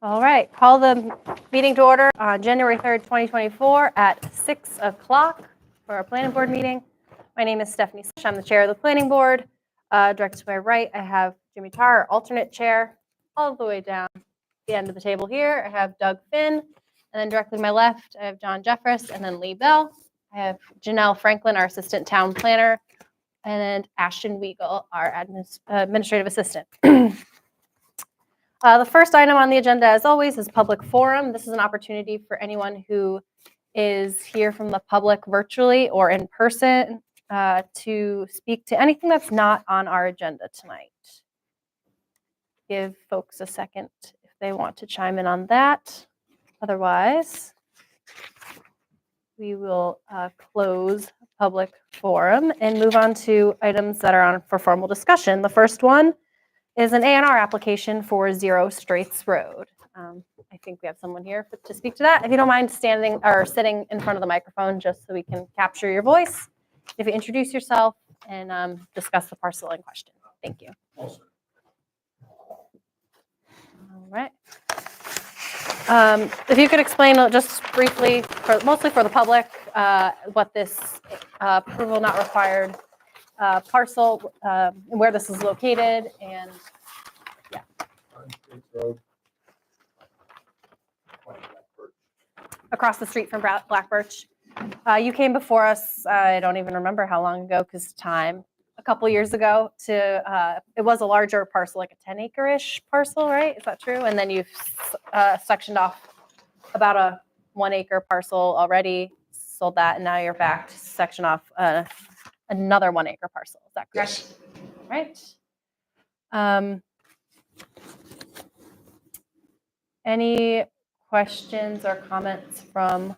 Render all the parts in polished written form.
All right, call the meeting to order on January 3rd, 2024 at 6 o'clock for our planning board meeting. My name is Stephanie Sush. I'm the chair of the planning board. Directed to my right, I have Jimmy Tarr, alternate chair, all the way down the end of the table here. I have Doug Finn, and then directly to my left, I have John Jeffress, and then Lee Bell. I have Janelle Franklin, our assistant town planner, and Ashton Weigel, our administrative assistant. The first item on the agenda, as always, is public forum. This is an opportunity for anyone who is here from the public virtually or in person to speak to anything that's not on our agenda tonight. Give folks a second if they want to chime in on that. Otherwise, we will close public forum and move on to items that are on for formal discussion. The first one is an A&R application for 0 Straits Road. I think we have someone here to speak to that. If you don't mind standing or sitting in front of the microphone just so we can capture your voice. If you introduce yourself and discuss the parcel in question. Thank you. All right. If you could explain just briefly, mostly for the public, what this approval not required parcel, and where this is located, and yeah. Across the street from Black Birch. You came before us, I don't even remember how long ago because time, a couple years ago to, it was a larger parcel, like a 10-acre-ish parcel, right? Is that true? And then you've sectioned off about a 1-acre parcel already, sold that, and now you're back to section off another 1-acre parcel. Is that correct? Yes. Right. Any questions or comments from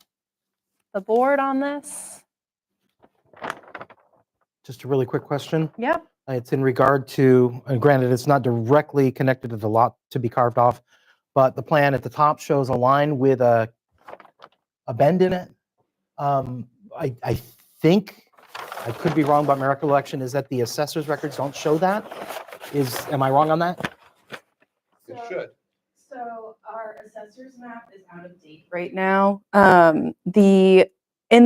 the board on this? Just a really quick question. Yeah. It's in regard to, and granted, it's not directly connected to the lot to be carved off, but the plan at the top shows a line with a bend in it. I think, I could be wrong, but my recollection is that the assessor's records don't show that. Am I wrong on that? It should. So our assessor's map is out of date right now. In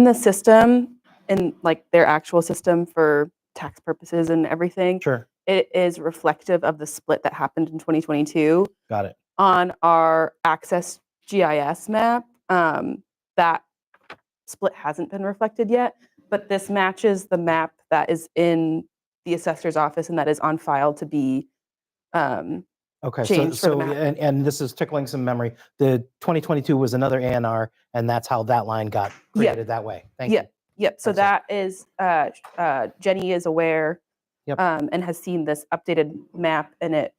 the system, in like their actual system for tax purposes and everything, Sure. it is reflective of the split that happened in 2022. Got it. On our Access GIS map, that split hasn't been reflected yet, but this matches the map that is in the assessor's office and that is on file to be Okay, changed for the map. and this is tickling some memory. The 2022 was another A&R, and that's how that line got created that way. Thank you. Yep. So that is Jenny is aware, Yep. And has seen this updated map, and it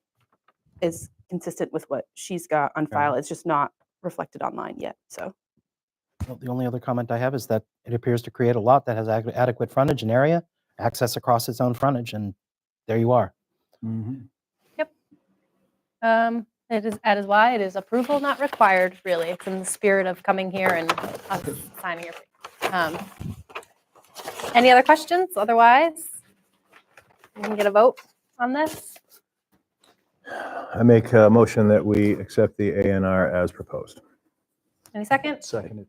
is consistent with what she's got on file. It's just not reflected online yet. So Well, the only other comment I have is that it appears to create a lot that has adequate frontage and area, access across its own frontage, and there you are. Mm-hmm. It is, that is why it is approval not required, really. It's in the spirit of coming here and us signing your paper. Any other questions? Otherwise, we can get a vote on this. I make a motion that we accept the A&R as proposed. Any second? Seconded.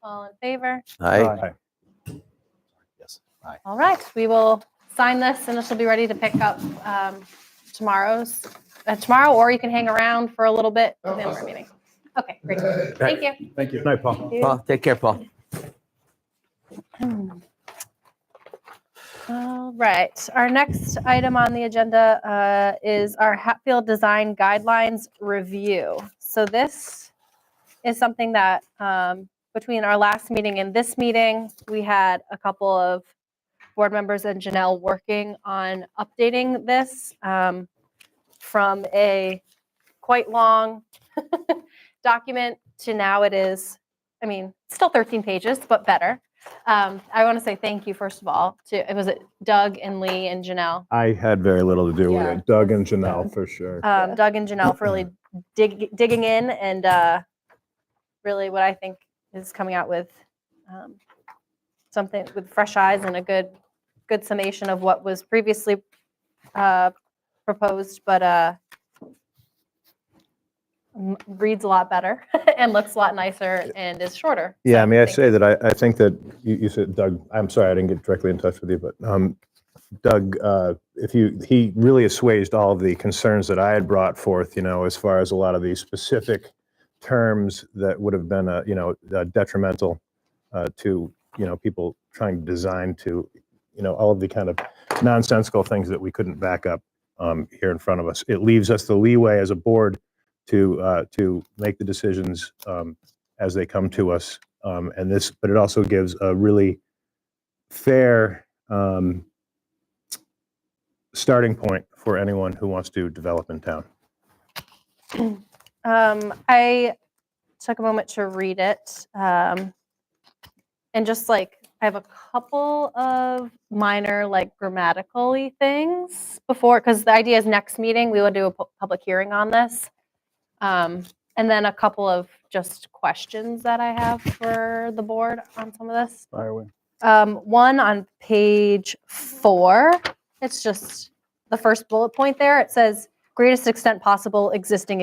All in favor? Aye. Yes. Aye. All right, we will sign this and this will be ready to pick up tomorrow, or you can hang around for a little bit within our meeting. Okay, great. Thank you. Thank you. Night, Paul. Paul, take care, Paul. All right, our next item on the agenda is our Hatfield Design Guidelines Review. So this is something that between our last meeting and this meeting, we had a couple of board members and Janelle working on updating this from a quite long document to now it is, I mean, still 13 pages, but better. I want to say thank you, first of all, to, was it Doug and Lee and Janelle? I had very little to do with Yeah. it. Doug and Janelle, for sure. Doug and Janelle for really digging in and really what I think is coming out with something with fresh eyes and a good summation of what was previously proposed, but reads a lot better and looks a lot nicer and is shorter. Yeah, So, may I thank say you. that I think that you said, Doug, I'm sorry, I didn't get directly in touch with you, but Doug, he really assuaged all of the concerns that I had brought forth, as far as a lot of these specific terms that would have been, detrimental to, people trying to design to, all of the kind of nonsensical things that we couldn't back up here in front of us. It leaves us the leeway as a board to make the decisions as they come to us. But it also gives a really fair starting point for anyone who wants to develop in town. I took a moment to read it. And just like, I have a couple of minor, like grammatical-y things before, because the idea is next meeting, we will do a public hearing on this. And then a couple of just questions that I have for the board on some of this. Fire away. One on page 4, it's just the first bullet point there. It says greatest extent possible existing.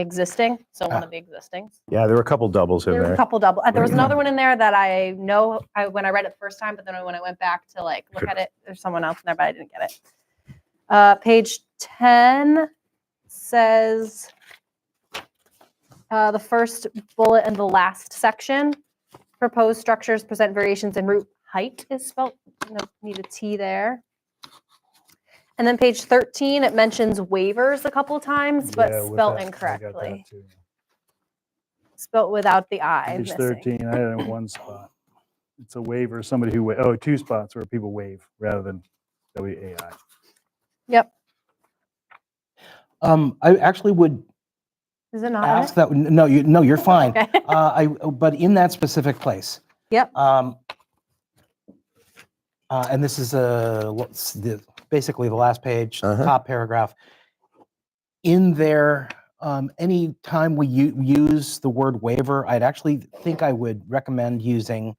So one of the existings. Yeah, there were a couple doubles in There were a there. couple double. There was another one in there that I know when I read it the first time, but then when I went back to like look at it, there's someone else in there, but I didn't get it. Page 10 says the first bullet in the last section. Proposed structures present variations in roof height is spelled. Need a T there. And then page 13, it mentions waivers a couple times, but Yeah, with spelled that, I got that incorrectly. too. Spelled without the I. Page missing. 13, I had it in one spot. It's a waiver, somebody who, 2 spots where people waive rather than WAI. Yep. I actually would Is it not? ask that. No, you're fine. Okay. But in that specific place. Yep. And this is basically the last page, top paragraph. In there, any time we use the word waiver, I'd actually think I would recommend using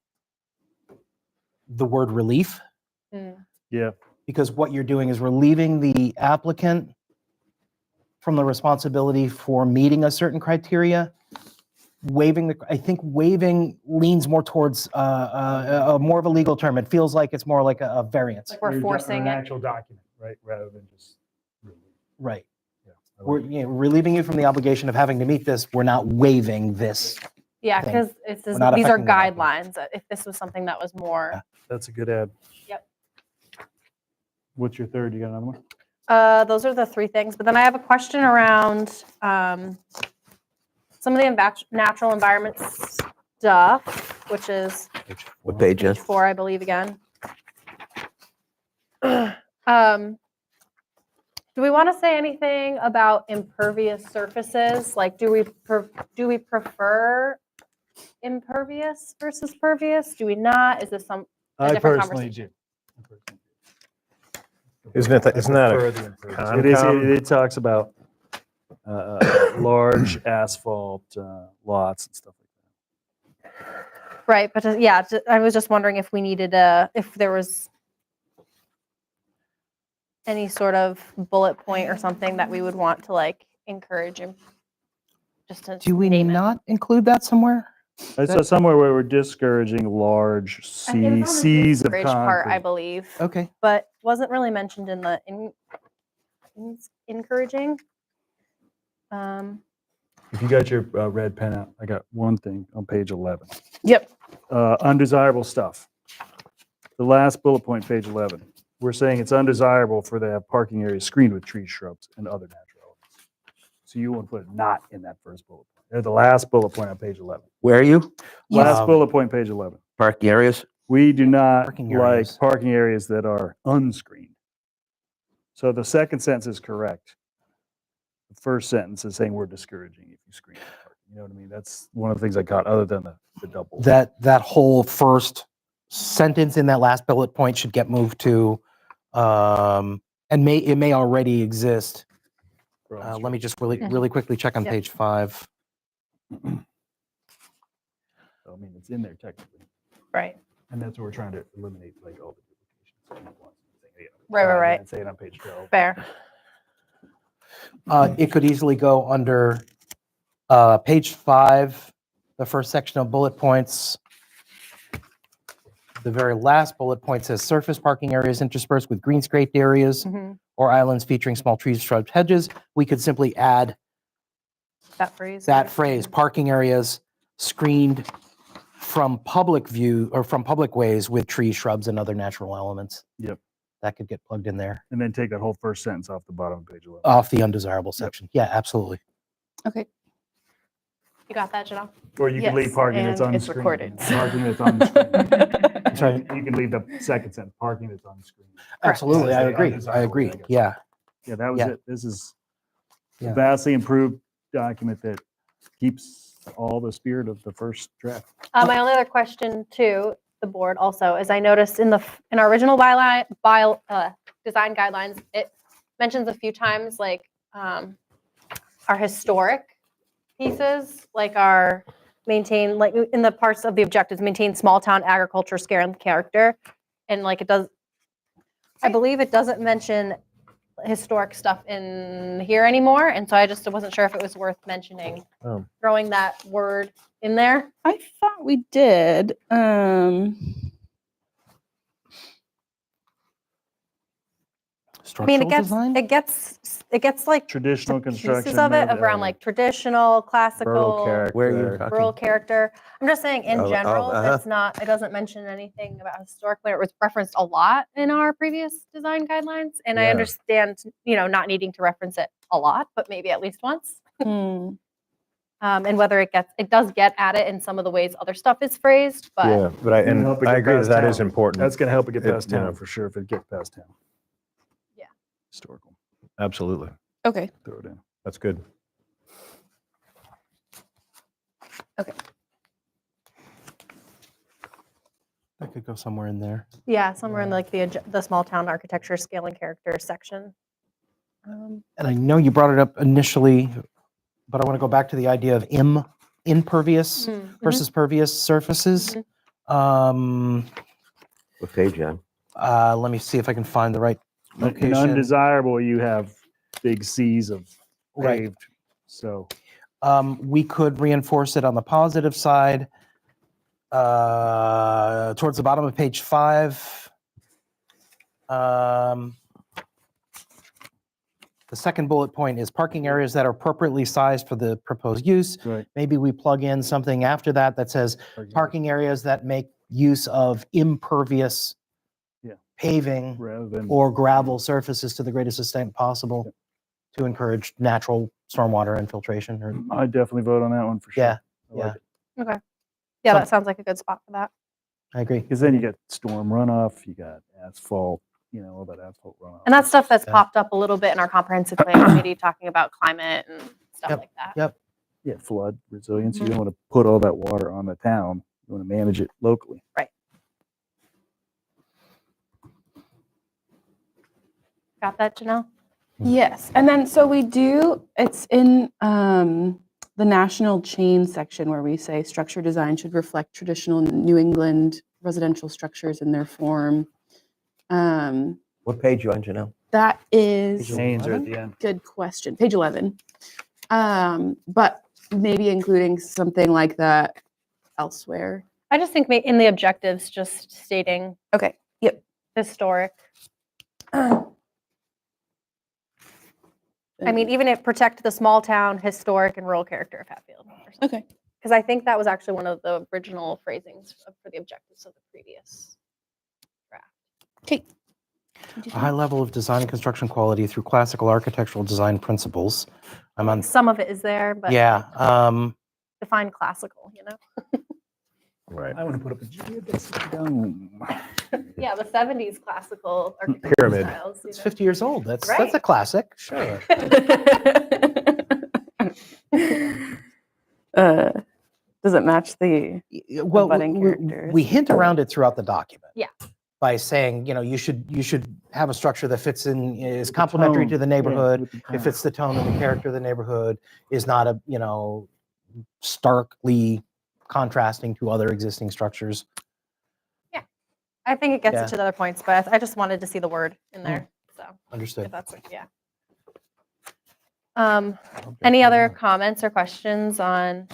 the word relief, Yeah, because what you're doing is relieving the applicant from the responsibility for meeting a certain criteria. I think waiving leans more towards more of a legal term. It feels like it's more like a variance. Like we're forcing an it. actual document, right, rather than just. Right. Yeah, I like We're relieving you from the obligation of having to meet this. We're not waiving this. Yeah, thing. because We're not these are affecting the document. guidelines. If this was something that was more, Yeah. That's a good ad. Yep. What's your third? You got another one? those are the 3 things. But then I have a question around some of the natural environment stuff, which is What page page is? 4, I believe, again. Do we want to say anything about impervious surfaces? Like, do we prefer impervious versus pervious? Do we not? Is this a I different personally conversation? do. Isn't that a Prefer the impervious. It is. Concom? It talks about large asphalt lots and stuff like that. Right, but yeah, I was just wondering if we needed if there was any sort of bullet point or something that we would want to like encourage him. Just to Do we name it. not include that somewhere? I saw somewhere where we're discouraging large I think it's on the seas of discourage part, I concrete. believe, Okay. but wasn't really mentioned in the encouraging. If you got your red pen out, I got one thing on page 11. Yep. Undesirable stuff. The last bullet point, page 11. We're saying it's undesirable for the parking areas screened with trees, shrubs, and other natural elements. So you want to put it not in that first bullet point. Or the last bullet point on page 11. Where are you? Last Um, bullet point, page 11. Parking areas? We do not Parking like areas. parking areas that are unscreened. So the second sentence is correct. The first sentence is saying we're discouraging if you screen the parking. You know what I mean? That's one of the things I caught other than the double. That whole first sentence in that last bullet point should get moved to, and it may already exist. Let me just really quickly check on Yep. page 5. So, I mean, it's in there technically. Right. And that's what we're trying to eliminate, like all the duplications. Right. Say it on page 12. Fair. It could easily go under Page 5, the first section of bullet points. The very last bullet point says surface parking areas interspersed with green scraped areas Mhm. or islands featuring small trees, shrubs, hedges. We could simply add That phrase. that right? phrase, parking areas screened from public view or from public ways with trees, shrubs, and other natural elements. Yep. That could get plugged in there And then take that whole first sentence off the bottom of page 11. off the undesirable section. Yeah, absolutely. Okay. You got that, Janelle? Or you can leave Yes, parking that's and on the it's screen. recorded. Parking that's on the screen. Sorry. You can leave the second sentence, parking that's on the screen. Absolutely. I Say agree. I undesirable, agree. I guess. Yeah. Yeah, that was Yeah. it. This is a Yeah. vastly improved document that keeps all the spirit of the first draft. My only other question to the board also is I noticed in our original design guidelines, it mentions a few times like our historic pieces, like our maintain, like in the parts of the objectives, maintain small town agriculture, scale, and character. And like it does, I believe it doesn't mention historic stuff in here anymore. And so I just wasn't sure if it was worth mentioning, throwing that word in there. I thought we did. I mean, Structural design? it gets like Traditional pieces construction. of it of- around like traditional, classical, Where are you rural character. I'm just saying in Oh, general, uh-huh. it's not, it doesn't mention anything about historically. It was referenced a lot in our previous design guidelines. And I Yeah. understand, not needing to reference it a lot, but maybe at least once. And whether it does get added in some of the ways other stuff is phrased, but Yeah, but I Can help it I get agree that past that is town. important. That's going to help it get It- past you town know. for sure if it gets past town. Yeah. Historical. Absolutely. Okay. Throw it in. That's good. That could go somewhere in there. yeah, somewhere in like the small town architecture, scale and character section. And I know you brought it up initially, but I want to go back to the idea of impervious Mhm. versus pervious surfaces. Mhm. What page, John? Let me see if I can find the right In location. undesirable, you have big seas of Right. paved. So We could reinforce it on the positive side. Towards the bottom of page 5. The second bullet point is parking areas that are appropriately sized for the proposed use. right. Maybe we plug in something after that that says parking areas that make use of impervious Yeah. paving rather than or gravel surfaces to the greatest extent possible to encourage natural stormwater infiltration. Or I definitely vote on that one for sure. Yeah, I like yeah. it. Okay. Yeah, Some- that sounds like a good spot for that. I agree. Because then you get storm runoff, you got asphalt, all that asphalt runoff. And that's stuff that's Yeah. popped up a little bit in our comprehensive plan committee, talking about climate and stuff Yep. like that. Yep. Yeah, flood resilience. You don't want to put all that water on the town. You want to manage it locally. Got that, Janelle? Yes, and then so we do, it's in the national chain section where we say structure design should reflect traditional New England residential structures in their form. What page you on, Janelle? That is Chains are at the end. good question. Page 11. But maybe including something like that elsewhere. I just think in the objectives, just stating Okay. Yep. historic. I mean, even if protect the small town, historic, and rural character of Hatfield. Okay. Because I think that was actually one of the original phrasings for the objectives of the previous draft. Okay. A high level of design and construction quality through classical architectural design principles. I'm on. Some of it is there, but Yeah. define classical, Right. I want to put up a geodesic dome. Yeah, the 70s classical architecture Pyramid. styles. It's 50 years old. That's a Right. classic. Sure. Does it match the? Well, budding characters. we hint around it throughout the document. Yeah. By saying, you should have a structure that fits in, is complementary tone. to the Yeah, neighborhood. with the It tone. fits the tone and the character of the neighborhood, is not a, starkly contrasting to other existing structures. I think it gets Yeah. it to the other points, but I just wanted to see the word in there. So Understood. if that's yeah. Any other comments or questions on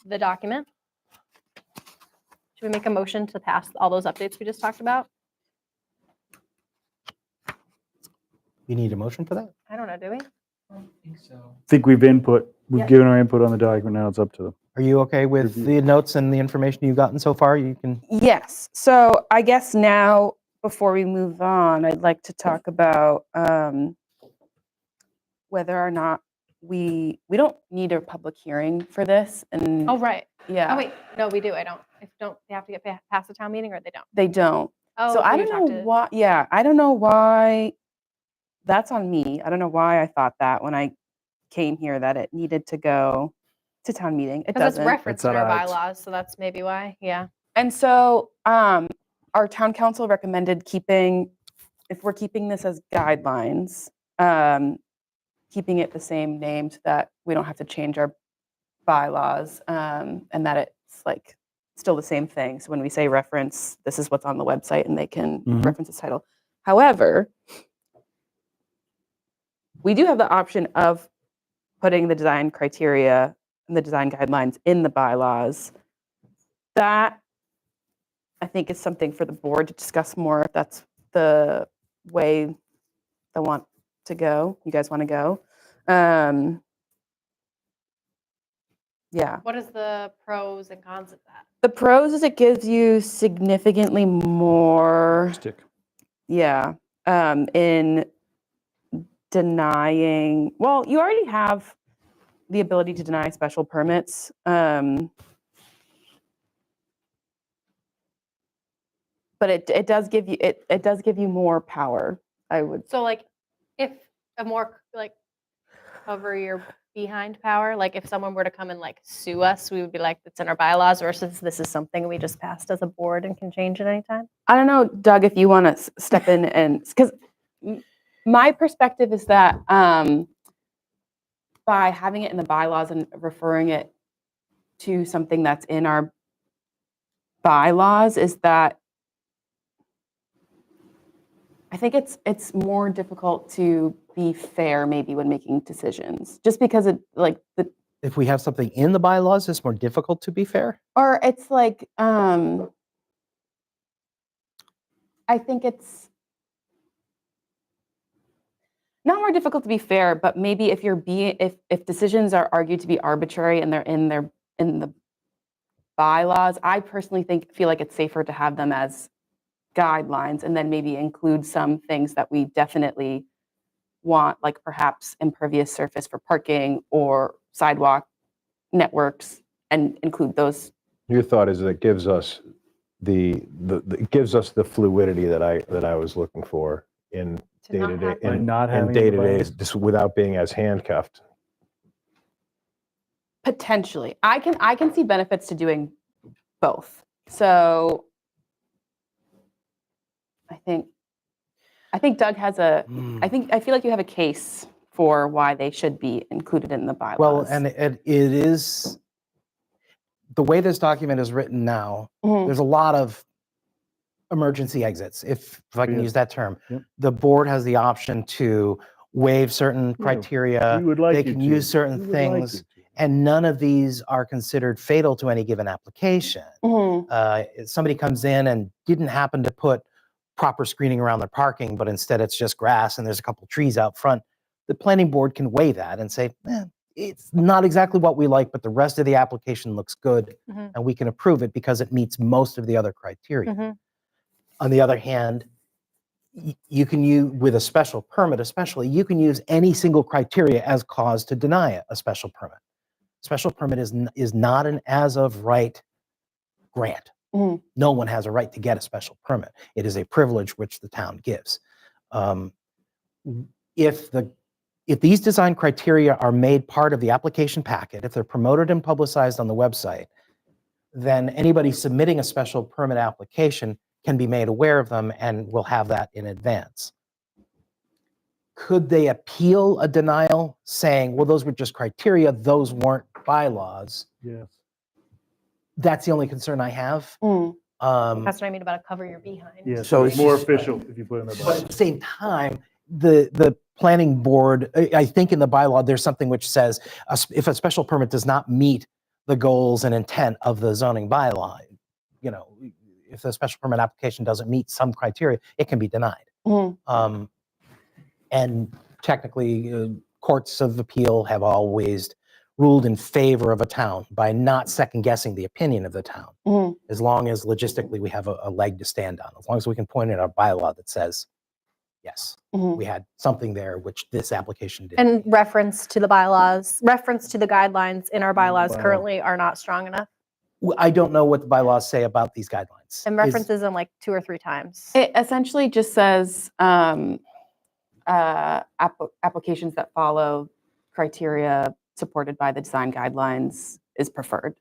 the document? Should we make a motion to pass all those updates we just talked about? You need a motion for that? I don't know, do we? Think we've Yeah. given our input on the document, now it's up to them. Are you okay with Review. the notes and the information you've gotten so far? You can, Yes. So I guess now, before we move on, I'd like to talk about whether or not we don't need a public hearing for this. And Oh, right. yeah, Oh, wait, no, we do. I don't. They have to get past the town meeting or they don't? they don't. Oh, So I you don't talked know to- why. Yeah, I don't know why. That's on me. I don't know why I thought that when I came here that it needed to go to town meeting. It Because it's doesn't. referenced in It's our alright. bylaws, so that's maybe why, yeah. And so our town council recommended keeping, if we're keeping this as guidelines, keeping it the same name so that we don't have to change our bylaws, and that it's like still the same thing. So when we say reference, this is what's on the website and they can Mhm. reference its title. However, we do have the option of putting the design criteria and the design guidelines in the bylaws. That I think is something for the board to discuss more if that's the way they want to go. You guys want to go? Yeah. What is the pros and cons of that? The pros is it gives you significantly more, Stick. yeah, in denying, well, you already have the ability to deny special permits. But it does give you, it does give you more power, I would. So like, if a more like cover your behind power, like if someone were to come and like sue us, we would be like, it's in our bylaws versus this is something we just passed as a board and can change at any time? I don't know, Doug, if you want to step in and, because my perspective is that by having it in the bylaws and referring it to something that's in our bylaws is that I think it's more difficult to be fair maybe when making decisions, just because it like the if we have something in the bylaws, it's more difficult to be fair. or it's like I think it's not more difficult to be fair, but maybe if you're being if decisions are argued to be arbitrary and they're in the bylaws, I personally feel like it's safer to have them as guidelines and then maybe include some things that we definitely want, like perhaps impervious surface for parking or sidewalk networks, and include those. Your thought is that it gives us it gives us the fluidity that I was looking for in To not day-to-day have By in, not in having the day-to-day, bylaws. just without being as handcuffed. Potentially, I can see benefits to doing both. So I think Doug has a. I feel like you have a case for why they should be included in the bylaws. Well, and it is, the way this document is written now, Mhm. there's a lot of emergency exits, if I can Yeah. use that term. Yep. The board has the option to waive certain Yeah, criteria. We would like They you can to. use certain We would like things, you to. and none of these are considered fatal to any given application. Mhm. If somebody comes in and didn't happen to put proper screening around their parking, but instead it's just grass and there's a couple trees out front, the planning board can weigh that and say, it's not exactly what we like, but the rest of the application looks good, Mhm. and we can approve it because it meets most of the other criteria. Mhm. On the other hand, you can use, with a special permit especially, you can use any single criteria as cause to deny a special permit. Special permit is not an as of right grant. Mhm. No one has a right to get a special permit. It is a privilege which the town gives. If these design criteria are made part of the application packet, if they're promoted and publicized on the website, then anybody submitting a special permit application can be made aware of them and will have that in advance. Could they appeal a denial saying, well, those were just criteria, those weren't bylaws? Yes. That's the only concern I have. Mm. That's what I mean about a cover your behind. Yes. So It's it's more just- official if you put it in the But at bylaws. the same time, the planning board, I think in the bylaw, there's something which says if a special permit does not meet the goals and intent of the zoning bylaw, you know, if the special permit application doesn't meet some criteria, it can be denied. Mhm. And technically, courts of appeal have always ruled in favor of a town by not second guessing the opinion of the town, Mhm. as long as logistically we have a leg to stand on, as long as we can point at our bylaw that says, yes, Mhm. we had something there which this application did. And reference to the bylaws, reference to the guidelines in our bylaws bylaw. currently are not strong enough. I don't know what the bylaws say about these guidelines. And references them like 2 or 3 times. It essentially just says applications that follow criteria supported by the design guidelines is preferred.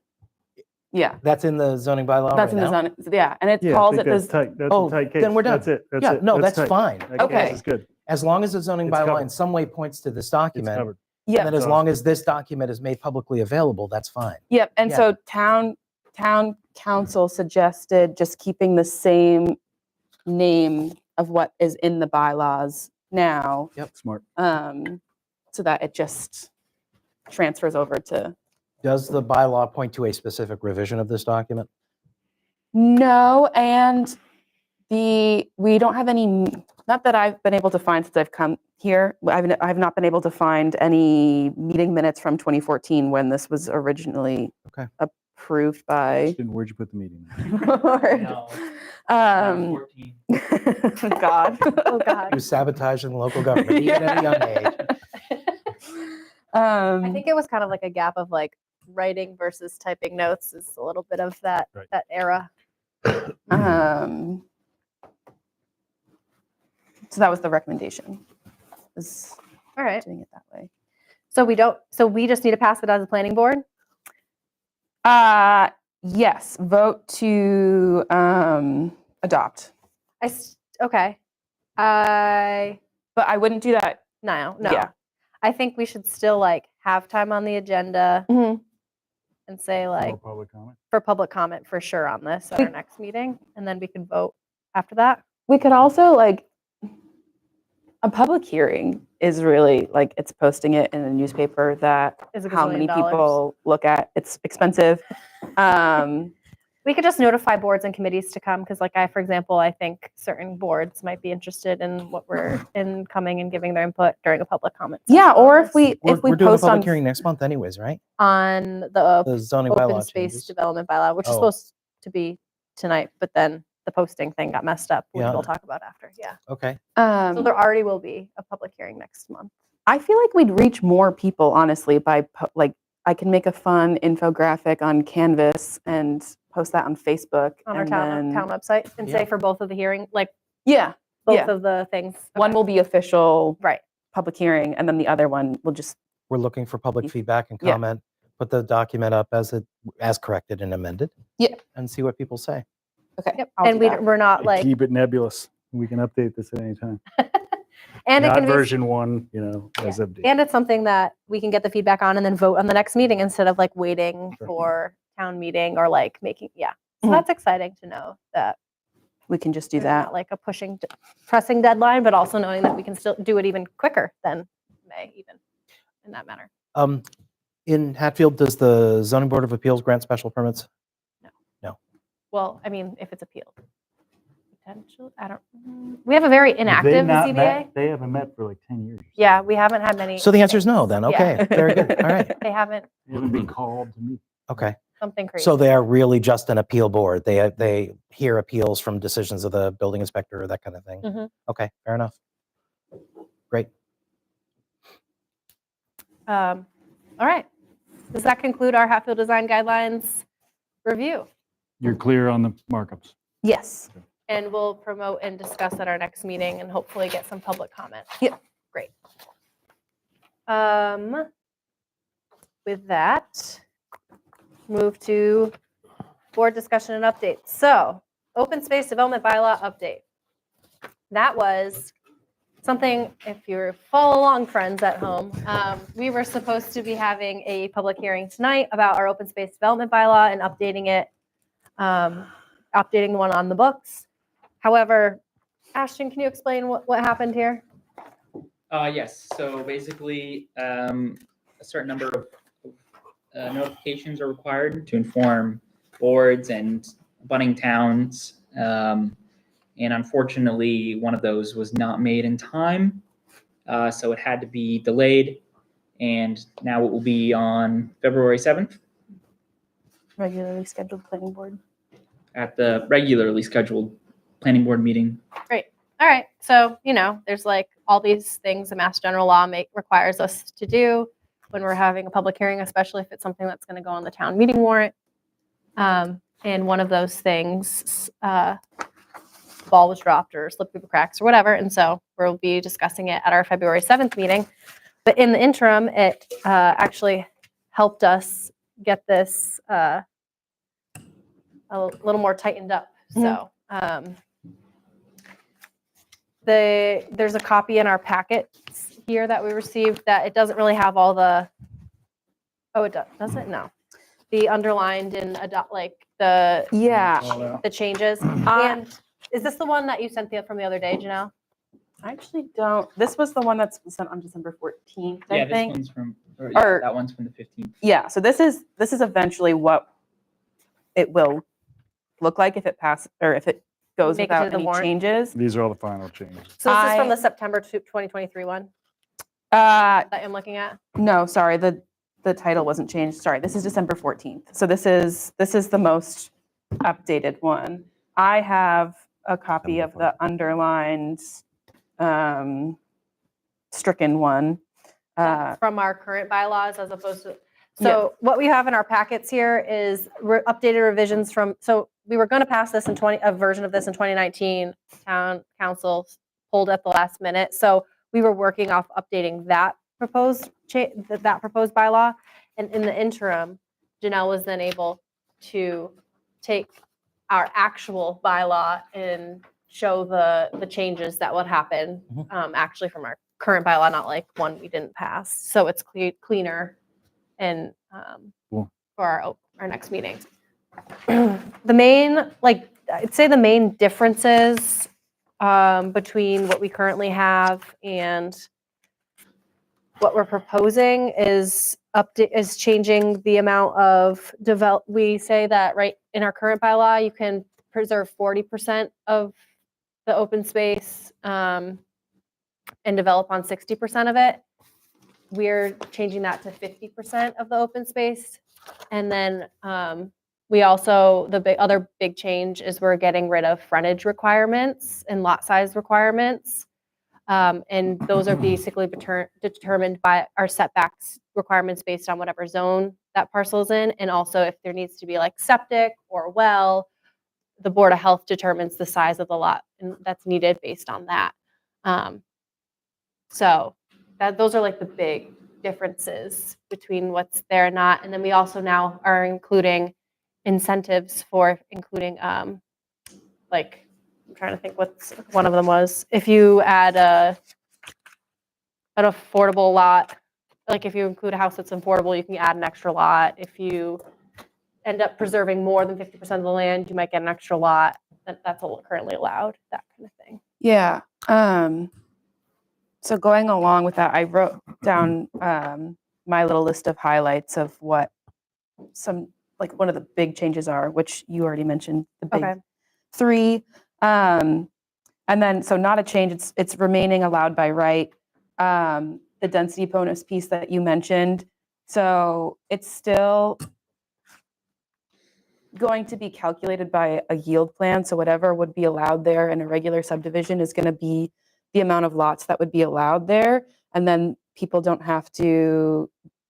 Yeah, That's in the zoning bylaw that's right in the now? zone. Yeah, and it Yeah, I calls think it that's this. tight. That's Oh, a tight case. then we're done. That's it. That's Yeah, it. no, that's tight. fine. That Okay. case is good. As long as the zoning It's bylaw covered. in some way points to this It's document, covered. Yeah, and then as So- long as this document is made publicly available, that's fine. Yep. And Yeah. so town council suggested just keeping the same name of what is in the bylaws now, Smart. so that it just transfers over to. Does the bylaw point to a specific revision of this document? No, and we don't have any, not that I've been able to find since I've come here. I've not been able to find any meeting minutes from 2014 when this was originally Okay. approved by. Where'd you put the meeting? God. Oh, God. He was sabotaging the local government, even at a young age. I think it was kind of like a gap of like writing versus typing notes is a little bit of that Right. that era. So that was the recommendation. Was All right. doing it that way. So we just need to pass it as a planning board. Yes, vote to adopt. Okay. But I wouldn't do that. No. Yeah. I think we should still like have time on the agenda Mhm. and say like More public comment. for public comment for sure on this at our next meeting, and then we can vote after that. We could also like a public hearing is really like it's posting it in a newspaper that Is a how gazillion many dollars. people look at. It's expensive. We could just notify boards and committees to come because, like, for example, I think certain boards might be interested in what we're in coming and giving their input during a public comment. Yeah, session or on if this. we We're doing a post public on hearing next month anyways, right? on the The zoning open bylaw space changes. development bylaw, which is Oh. supposed to be tonight, but then the posting thing got messed up, which Yeah. we'll talk about after. Yeah. Okay. So there already will be a public hearing next month. I feel like we'd reach more people honestly by like I can make a fun infographic on Canvas and post that on Facebook On our and town then- website and Yeah. say for both of the hearing, like Yeah, both yeah. of the things. One Okay. will be official Right. public hearing, and then the other one will just. We're looking for public feedback and Yeah. comment. Put the document up as corrected and amended. Yeah. And see what people say. Okay. Yep. I'll And do that. we're not like, Keep it nebulous. We can update this at any time. and it Not can be, version 1, as of date. and it's something that we can get the feedback on and then vote on the next meeting instead of like waiting Sure. for town meeting or like making, yeah. So Mhm. that's exciting to know that We can just do there's that. not like a pressing deadline, but also knowing that we can still do it even quicker than May even in that manner. In Hatfield, does the zoning board of appeals grant special permits? Well, I mean, if it's appealed. Potential, we have a very inactive ZBA. They haven't met for like 10 years. Yeah, we haven't had many. So the answer is no then. Yeah. Okay, very good. All right. They haven't, They haven't been called to meet. Okay. something crazy. So they are really just an appeal board. They hear appeals from decisions of the building inspector or that kind of thing. Mhm. Okay, fair enough. Great. All right. Does that conclude our Hatfield Design Guidelines review? You're clear on the markups. Yes. And we'll promote and discuss at our next meeting and hopefully get some public comment. Yep. Great. With that, move to board discussion and updates. So, open space development bylaw update. That was something, if you follow along, friends at home, we were supposed to be having a public hearing tonight about our open space development bylaw and updating it, updating the one on the books. However, Ashton, can you explain what happened here? Yes. So basically, a certain number of notifications are required to inform boards and abutting towns. And unfortunately, one of those was not made in time. So it had to be delayed. And now it will be on February 7th Regularly scheduled planning board. at the regularly scheduled planning board meeting. All right. So, there's like all these things the Mass General Law requires us to do when we're having a public hearing, especially if it's something that's going to go on the town meeting warrant. And one of those things, ball was dropped or slipped through the cracks or whatever. And so we'll be discussing it at our February 7th meeting. But in the interim, it actually helped us get this a little more tightened up. So there's a copy in our packets here that we received that it doesn't really have all the, it does it? No. The underlined and the Yeah. the changes. And is this the one that you sent from the other day, Janelle? I actually don't. This was the one that's sent on December 14th, I Yeah, think. this one's Or- that one's from the 15th. Yeah, so this is eventually what it will look like if it passes or if it goes Make it to without the any warrant? changes. These are all the final changes. So this is from I- the September 2023 one Uh, that I'm looking at. no, sorry, the title wasn't changed. Sorry, this is December 14th. So this is the most updated one. I have a copy of the underlined stricken one. From our current bylaws as opposed to, so what we have in our packets here is updated revisions from, so we were going to pass this a version of this in 2019, town council pulled at the last minute. So we were working off updating that proposed bylaw. And in the interim, Janelle was then able to take our actual bylaw and show the changes that would happen actually from our current bylaw, not like one we didn't pass. So it's cleaner and Cool. for our next meeting. The main, I'd say the main differences between what we currently have and what we're proposing is changing the amount of we say that right in our current bylaw, you can preserve 40% of the open space and develop on 60% of it. We're changing that to 50% of the open space. And then we also, other big change is we're getting rid of frontage requirements and lot size requirements. And those are basically determined by our setbacks requirements based on whatever zone that parcel is in. And also if there needs to be like septic or well, the Board of Health determines the size of the lot and that's needed based on that. So those are like the big differences between what's there and not. And then we also now are including incentives for including like, I'm trying to think what one of them was. If you add an affordable lot, like if you include a house that's affordable, you can add an extra lot. If you end up preserving more than 50% of the land, you might get an extra lot. That's currently allowed, that kind of thing. Yeah. So going along with that, I wrote down my little list of highlights of what some, like one of the big changes are, which you already mentioned, the big Okay. three. And then, so not a change, it's remaining allowed by right. The density bonus piece that you mentioned. So it's still going to be calculated by a yield plan. So whatever would be allowed there in a regular subdivision is going to be the amount of lots that would be allowed there. And then people don't have to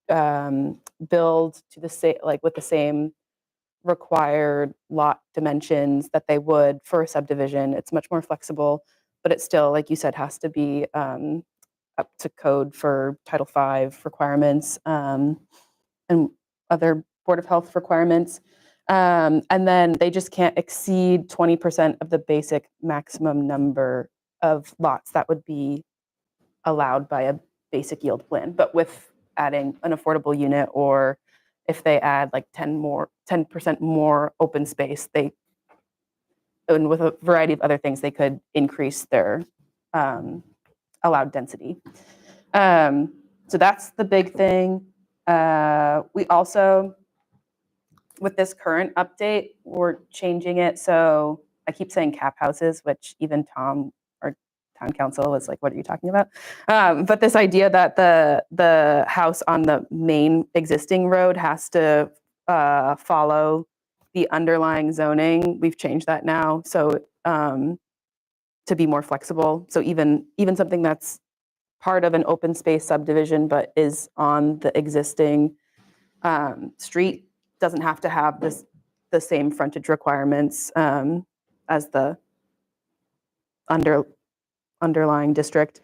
build to the same, like with the same required lot dimensions that they would for a subdivision. It's much more flexible, but it still, like you said, has to be up to code for Title V requirements and other Board of Health requirements. And then they just can't exceed 20% of the basic maximum number of lots that would be allowed by a basic yield plan, but with adding an affordable unit, or if they add like 10% more open space, and with a variety of other things, they could increase their allowed density. So that's the big thing. We also, with this current update, we're changing it. So I keep saying cap houses, which even Tom, our town council, was like, what are you talking about? But this idea that the house on the main existing road has to follow the underlying zoning, we've changed that now. So to be more flexible. So even something that's part of an open space subdivision, but is on the existing street, doesn't have to have the same frontage requirements as the underlying district.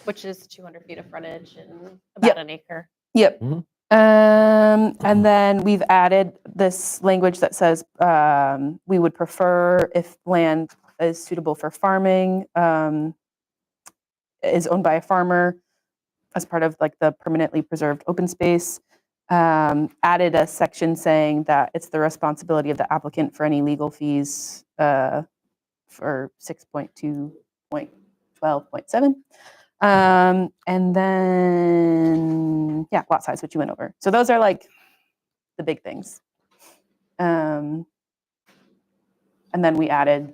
Which is 200 feet of frontage and Yep. about an acre. Yep. Mhm. And then we've added this language that says we would prefer if land is suitable for farming, is owned by a farmer as part of like the permanently preserved open space. Added a section saying that it's the responsibility of the applicant for any legal fees for 6.2.12.7. And then, yeah, lot size, which you went over. So those are like the big things. And then we added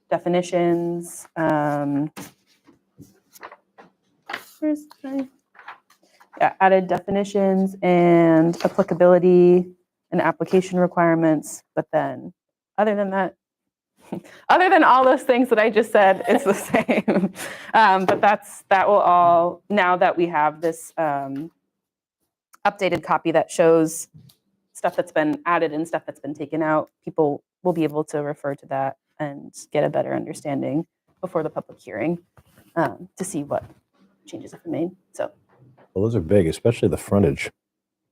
definitions. Added definitions and applicability and application requirements. But then other than that, other than all those things that I just said, it's the same. But that will all, now that we have this updated copy that shows stuff that's been added and stuff that's been taken out, people will be able to refer to that and get a better understanding before the public hearing to see what changes have been made. So, Well, those are big, especially the frontage.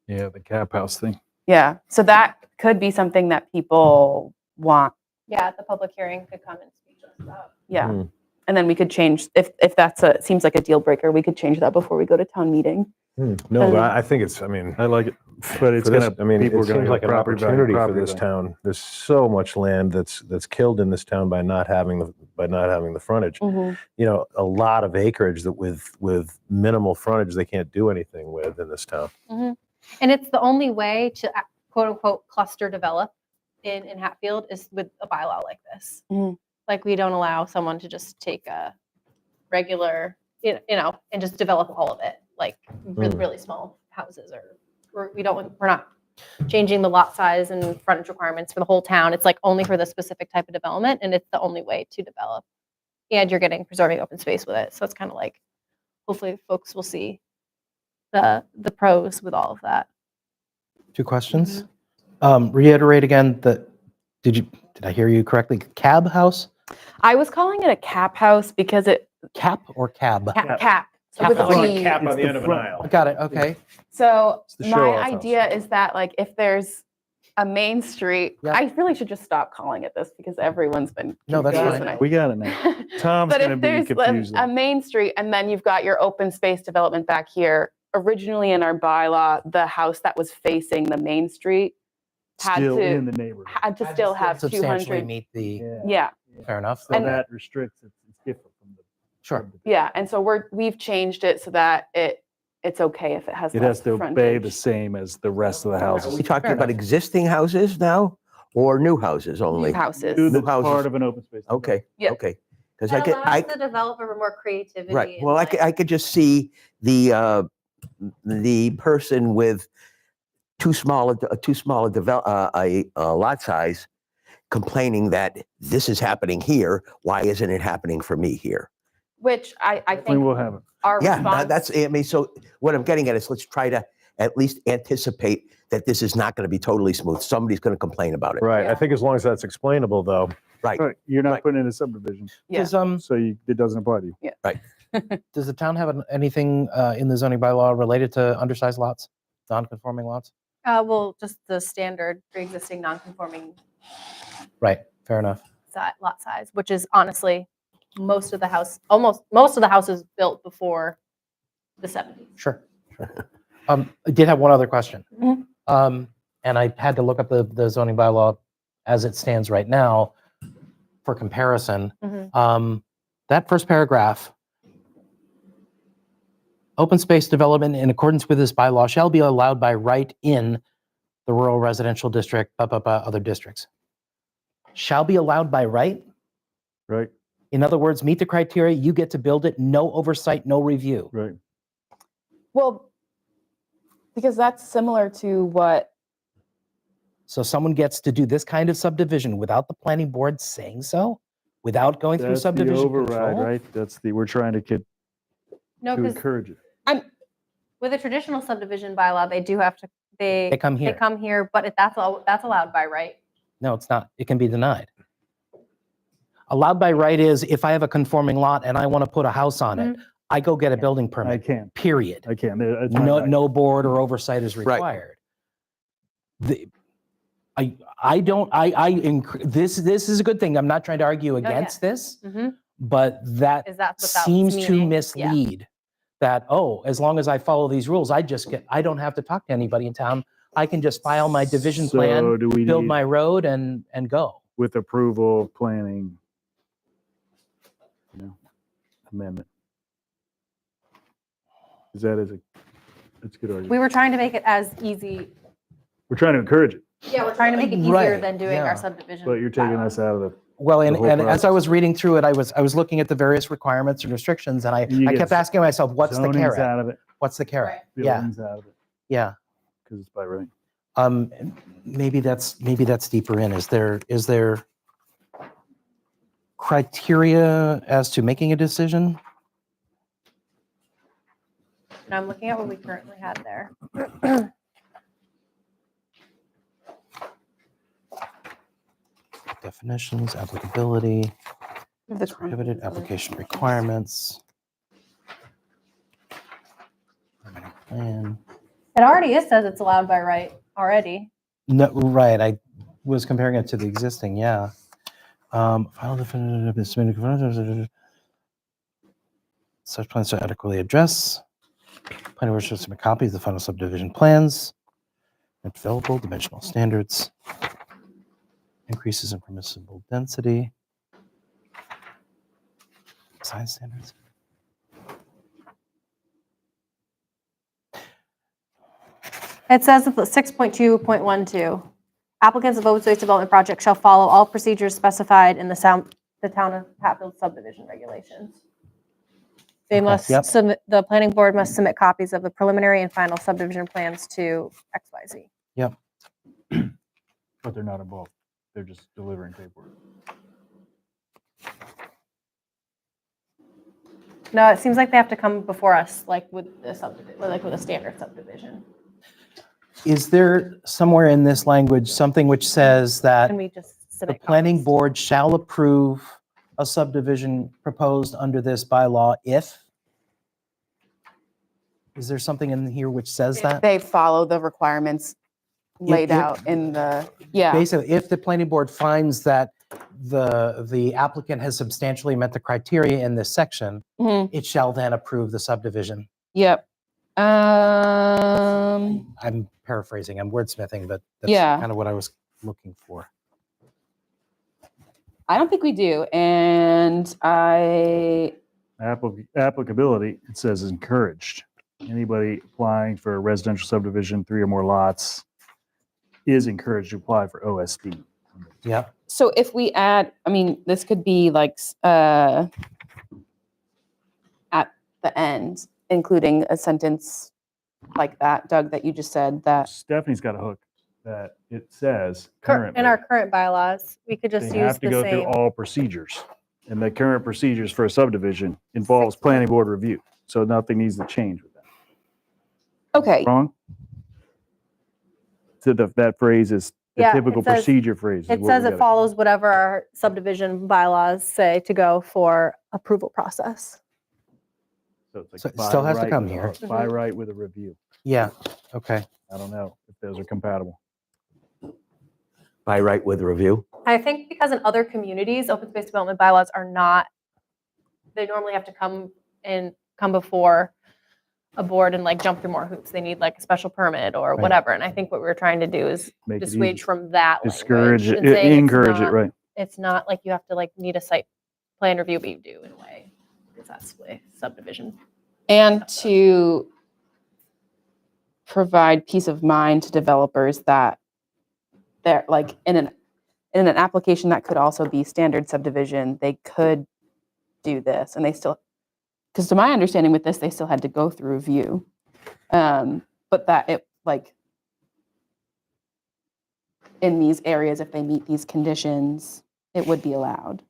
Yeah, the cap house thing. yeah, so that could be something that people want. Yeah, at the public hearing could come and speak to us about. Yeah. Hmm. And then we could change, if that's it seems like a deal breaker, we could change that before we go to town meeting. No, but I think it's, I mean, I like it, but it's for this, gonna. I mean, people it are gonna seems get like an property value, opportunity for property this value. town. There's so much land that's killed in this town by not having the frontage. Mhm. You know, a lot of acreage that with minimal frontage they can't do anything with in this town. And it's the only way to quote unquote cluster develop in Hatfield is with a bylaw like this. Mhm. Like we don't allow someone to just take a regular, you know, and just develop all of it, like really, really small houses, or we're not changing the lot size and frontage requirements for the whole town. It's like only for the specific type of development, and it's the only way to develop. And you're getting preserving open space with it. So it's kind of like, hopefully folks will see the pros with all of that. 2 questions. Reiterate again that, did I hear you correctly? Cab house? I was calling it a cap house because it Cap or cab? cap. So Cap with a house. T. Cap It's on the the end of an front. aisle. Got it. Okay. So the my show-off house. idea is that like if there's a main street, Yeah. I really should just stop calling it this because everyone's been No, that's confused fine. when I- We got it now. Tom's but gonna if be there's confused. a main street and then you've got your open space development back here, originally in our bylaw, the house that was facing the main street had Still to in the neighborhood. had to still have substantially 200. meet the. Yeah, Fair enough. So And- that restricts it. It's different from the. Sure. yeah, and so we've changed it so that it's okay if it has. It less has to obey frontage. the same as the rest of the Are houses. we talking Fair about enough. existing houses now or new houses only? New houses. New that's houses. part of an open space. Okay, Yep. okay. Because That I could, allows the developer more creativity. right. and, Well, like, I could just see the person with too small a lot size complaining that this is happening here. Why isn't it happening for me here? Which I Definitely think will have it. our Yeah, response. that's, I mean, so what I'm getting at is let's try to at least anticipate that this is not going to be totally smooth. Somebody's going to complain about it. Right. Yeah. I think as long as that's explainable, though. Right. Right, you're not Right. putting in a subdivision, Yeah. Does, it doesn't apply to you. does the town have anything in the zoning bylaw related to undersized lots, non-conforming lots? well, just the standard pre-existing non-conforming Right. Fair enough. lot size, which is honestly most of the houses built before the 70s. Sure. I did have one other question. Mhm. And I had to look up the zoning bylaw as it stands right now for comparison. Mhm. That first paragraph, open space development in accordance with this bylaw shall be allowed by right in the rural residential district, other districts. Shall be allowed by right? Right, In other words, meet the criteria, you get to build it, no oversight, no review. right. Well, because that's similar to what, So someone gets to do this kind of subdivision without the planning board saying so? Without going through That's the subdivision override, control? right? We're trying to get, No, to because encourage it. with a traditional subdivision bylaw, they do have to, they They come here. come here, but that's allowed by right. No, it's not. It can be denied. Allowed by right is if I have a conforming lot and I want to put a house on it, I go get a building I permit, can, period. I can. It's my No, right. no board or oversight is Right. required. This is a good thing. I'm not trying to argue yeah. against this, Mhm. but that Is that what that was seems to meaning? Yeah. mislead that, oh, as long as I follow these rules, I don't have to talk to anybody in town. I can just file my division So plan, do we build need, my road and go. with approval, planning, amendment? Is that that's a good argument. We were trying to make it as easy. We're trying to encourage it, Yeah, we're trying to make it easier Right, than doing yeah. our subdivision. but you're taking bylaw. us out of the, Well, the and, whole and as I process. was reading through it, I was looking at the various requirements and restrictions, and I You get kept asking myself, what's the zoning's carrot? out of it, What's the carrot? Right. Yeah, building's out of it, yeah. because it's by right. Maybe that's deeper in. Is there criteria as to making a decision? And I'm looking at what we currently have there. Definitions, applicability, the prohibited application requirements. Permitting plan. It already says it's allowed by right already. No, right. I was comparing it to the existing. Yeah. Final definitive submitted. Such plans to adequately address. Planning board should submit copies of the final subdivision plans. And developable dimensional standards. Increases in permissible density. Design standards. It says that 6.2.12, applicants of open space development projects shall follow all procedures specified in the town of Hatfield subdivision regulations. They Okay, must yep. submit, the planning board must submit copies of the preliminary and final subdivision plans to XYZ. Yep. But they're not involved. They're just delivering paperwork. No, it seems like they have to come before us, like with the subdivision, like with a standard subdivision. Is there somewhere in this language something which says that Can we just the submit planning copies? board shall approve a subdivision proposed under this bylaw if? Is there something in here which says that? they follow the requirements laid if- out in the, yeah, Basically, if the planning board finds that the applicant has substantially met the criteria in this section, mhm, it shall then approve the subdivision. yep. I'm paraphrasing, I'm wordsmithing, but that's Yeah. kind of what I was looking for. I don't think we do, and Applicability, it says encouraged. Anybody applying for a residential subdivision, 3 or more lots, is encouraged to apply for OSD. Yeah, so if we add, I mean, this could be like, at the end, including a sentence like that, Doug, that you just said, that, Stephanie's got a hook that it says In currently, our current bylaws, we could just they use have to the go through same. all procedures. And the current procedures for a subdivision involves planning board review. So nothing needs to change with that. okay, Wrong? So that phrase is the Yeah, it typical says- procedure phrase. is It what says we it gotta- follows whatever our subdivision bylaws say to go for approval process. So it's like So it by still has to right come with a here. hook, By right with a review. yeah, okay. I don't know if those are compatible. By right with review. I think because in other communities, open space development bylaws are not, they normally have to come before a board and like jump through more hoops. They need like a special permit or Right. whatever. And I think what we're trying to do is Make it dissuade easy. from that Discourage language it, and saying it's encourage it, not- right? It's not like you have to like need a site plan review, but you do in a way, because that's the way subdivision And to provide peace of mind to developers that they're like in an application that could also be standard subdivision, they could do this, and they still, because to my understanding with this, they still had to go through review, but that it like in these areas, if they meet these conditions, it would be allowed.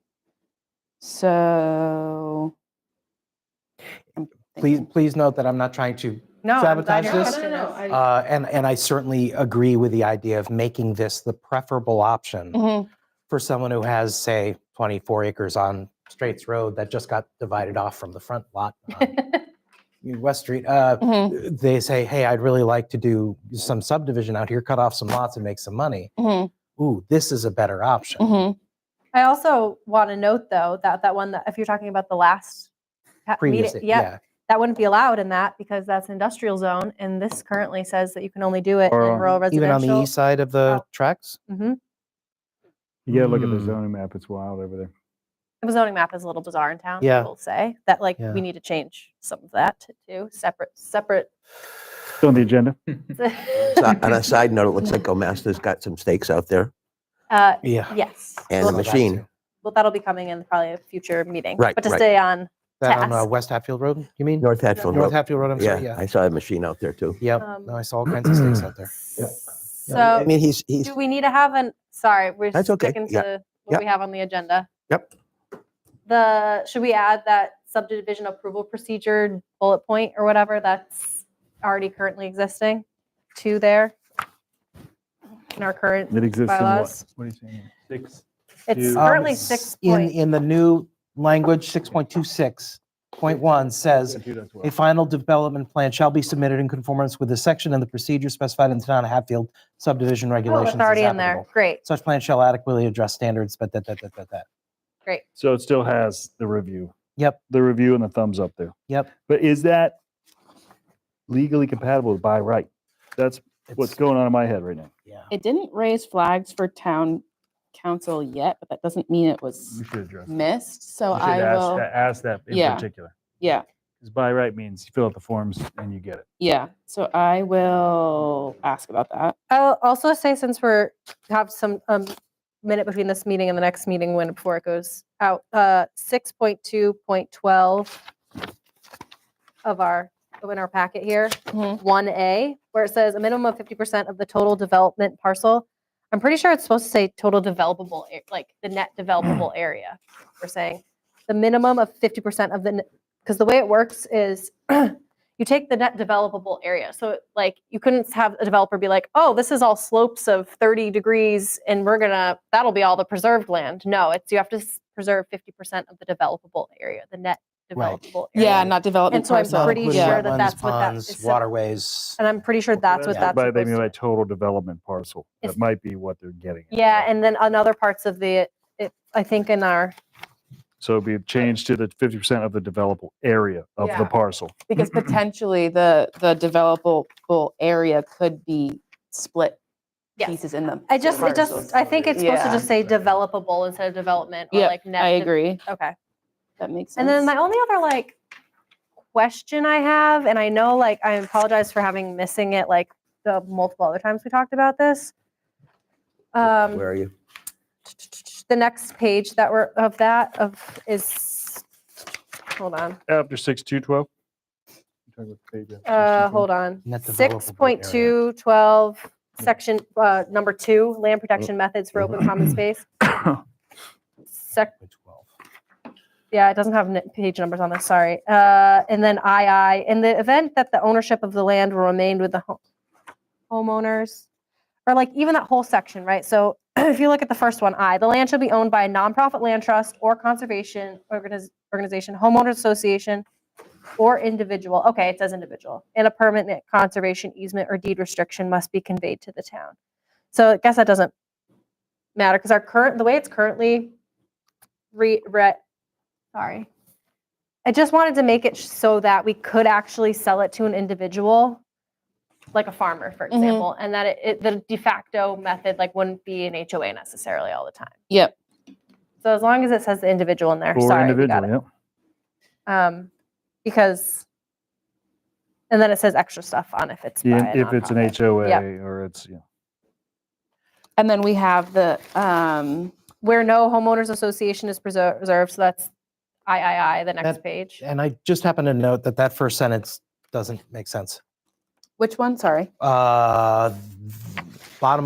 So, I'm thinking- Please note that I'm not trying to No, I'm glad sabotage your this. question is. And I certainly agree with the idea of making this the preferable option Mhm. for someone who has, say, 24 acres on Straits Road that just got divided off from the front lot on West Street. Mhm. They say, hey, I'd really like to do some subdivision out here, cut off some lots and make some money. Mhm. Ooh, this is a better option. Mhm. I also want to note though that one that if you're talking about the last Previous, meeting, yeah. that wouldn't be allowed in that because that's an industrial zone, and this currently says that you can only do it Or in on- rural Even residential. on the east side of the Oh. tracks? Hmm. You gotta look at the Hmm. zoning map. It's wild over there. The zoning map is a little bizarre in town. Yeah. I will say that like Yeah. we need to change some of that too. Separate. Still on the agenda. So, on a side note, it looks like Omasta's got some stakes out there Yeah. Yes. and a Well, that machine. too. well, that'll be coming in probably a future meeting. Right, But to right. stay on That on task. West Hatfield Road, you mean? North Hatfield North Road. Hatfield Road, I'm sorry, yeah. I saw a machine out there too. Yep, no, I saw all kinds of stakes out there. So I mean, he's do we need to have sorry, we're That's okay. sticking to Yeah. what Yep. we have on the agenda. Yep. Should we add that subdivision approval procedure bullet point or whatever that's already currently existing to there in our current It exists bylaws? in what? What are you saying? 6. It's Two. currently s- 6 In, point. in the new language, 6.26.1 says, a final development plan shall be submitted in conformance with the section and the procedure specified in the town of Hatfield subdivision Oh, regulations. it's already as in there. applicable. Great, Such plan shall adequately address standards, but that. great. So it still has the review. Yep, The review and the thumbs up there. yep. But is that legally compatible with by right? That's what's It's- going on in my head right now. Yeah. It didn't raise flags for town council yet, but that doesn't mean it was We should address it. missed. So We should I ask will. that, ask that in Yeah. particular. Yeah, Because by right means you fill out the forms and you get it. yeah. So I will ask about that. I'll also say since have some minute between this meeting and the next meeting before it goes out, 6.2.12 in our packet here, Mhm. 1A, where it says a minimum of 50% of the total development parcel. I'm pretty sure it's supposed to say total developable, like the net developable area. We're saying the minimum of 50% of because the way it works is you take the net developable area. So like you couldn't have a developer be like, oh, this is all slopes of 30 degrees and that'll be all the preserved land. No, you have to preserve 50% of the developable area, the net Right. developable area. Yeah, not development And so I'm parcel. pretty Including sure Yeah. that wetlands, that's what that ponds, is. waterways. And I'm pretty sure that's what that's By they mean supposed like to. total development parcel. It's- That might be what they're getting at. Yeah, and then on other parts of I think in our, So it'd be changed to the 50% of the developable area of Yeah. the parcel. Because potentially the developable area could be split yes. pieces in them. I think it's supposed to Yeah. just say developable instead of development or Yeah, like net. I agree. Okay. That makes sense. And then my only other question I have, and I know I apologize for having missing it the multiple other times we talked about this. Where are you? The next page is hold on. After 6.2.12? Hold on. Net developable 6.212 section number 2 land protection methods for open common space. Yeah, it doesn't have page numbers on this. Sorry. And then II, in the event that the ownership of the land will remain with the homeowners, or even that whole section, right? So if you look at the first one, the land shall be owned by a nonprofit land trust or conservation organization, homeowners association, or individual. Okay, it says individual. And a permanent conservation easement or deed restriction must be conveyed to the town. So I guess that doesn't matter because the way it's currently sorry. I just wanted to make it so that we could actually sell it to an individual, like a farmer, for example, and that the de facto method wouldn't be an HOA necessarily all the time. Yep. So as long as it says the individual in there, Or sorry, we got individual, it. Because And then it says extra stuff on if it's by a If it's an nonprofit. HOA Yep. or it's, yeah. And then we have the, Where no homeowners association is preserved, so that's III, the next That- page. And I just happen to note that that first sentence doesn't make sense. which one? Sorry. Bottom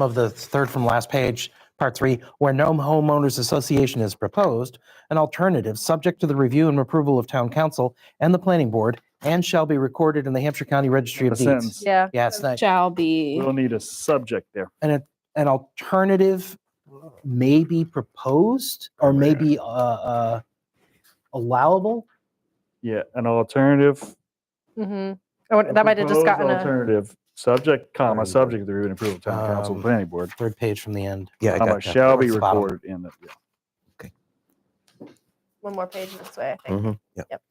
of the third from last page, part 3, where no homeowners association is proposed, an alternative subject to the review and approval of town council and the planning board and shall be recorded in the Hampshire County Registry A of Deeds. sentence. Yeah. Yeah, it's not, Shall be. We'll need a subject there. an alternative may be proposed or may be allowable. Yeah, an alternative. Mm-hmm. That might have just proposed gotten a, alternative, subject, comma, Planning subject to the review and approval of town council, Um, planning board. Third page from the end. Yeah, I Comma, got that. shall be Towards the bottom. recorded in the, yeah. one more page this way, I think. Mhm, yeah. Yep.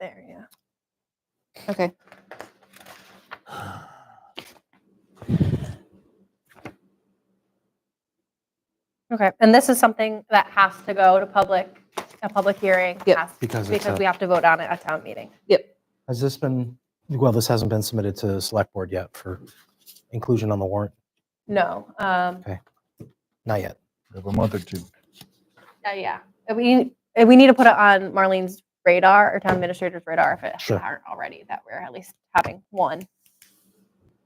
There, yeah. Okay. Okay, and this is something that has to go to a public hearing. Yep. Because it's Because a- we have to vote on it at town meeting. Has this been, well, this hasn't been submitted to the select board yet for inclusion on the warrant? No, Not yet. We have a month or two. yeah. We need to put it on Marlene's radar or town administrator's radar if it Sure. aren't already, that we're at least having one.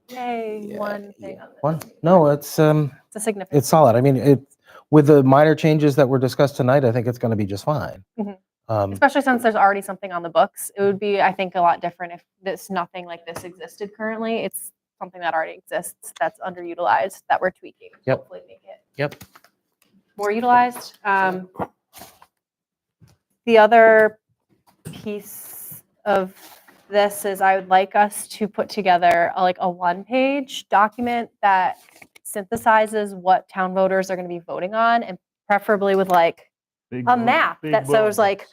Yay, Yeah, one thing on this. One? No, it's It's a significant. it's solid. I mean, with the minor changes that were discussed tonight, I think it's going to be just fine. Mhm. Um, Especially since there's already something on the books. It would be, I think, a lot different if nothing like this existed currently. It's something that already exists that's underutilized that we're tweaking. Yep. Hopefully make it Yep. more utilized. The other piece of this is I would like us to put together a one-page document that synthesizes what town voters are going to be voting on, and preferably with Big a book, map big that shows book.